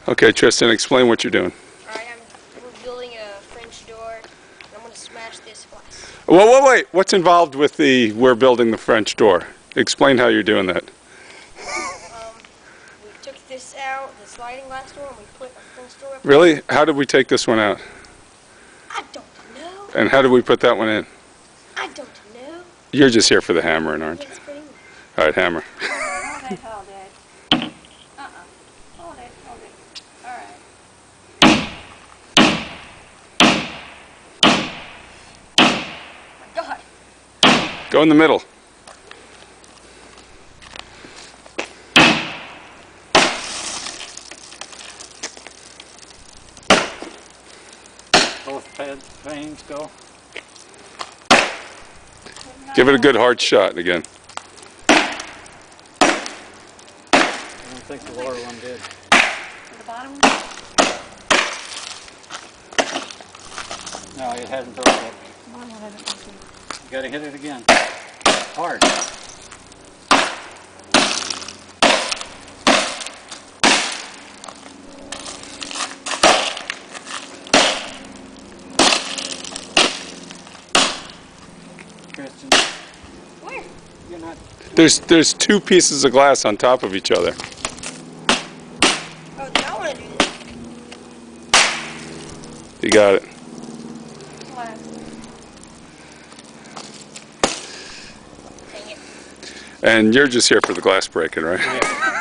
Okay, Tristan, explain what you're doing. Alright, we're building a French door, and I'm going to smash this glass. Whoa, wait. What's involved with we're building the French door? Explain how you're doing that. We took this out, the sliding glass door, and we put a French door up. Really? How did we take this one out? I don't know. And how did we put that one in? I don't know. You're just here for the hammering, aren't you? Yes, pretty much. All right, hammer. Hold it, hold it. Hold it, hold it. All right. God. Go in the middle. Both panes go. Give it a good hard shot again. I don't think the lower one did. The bottom one? No, it hasn't broke yet. The bottom one hasn't broken. You gotta hit it again. Hard. Tristan. Where? You're not. There's two pieces of glass on top of each other. Oh, I want to do this. You got it. Glass. Dang it. And you're just here for the glass breaking, right? Yeah.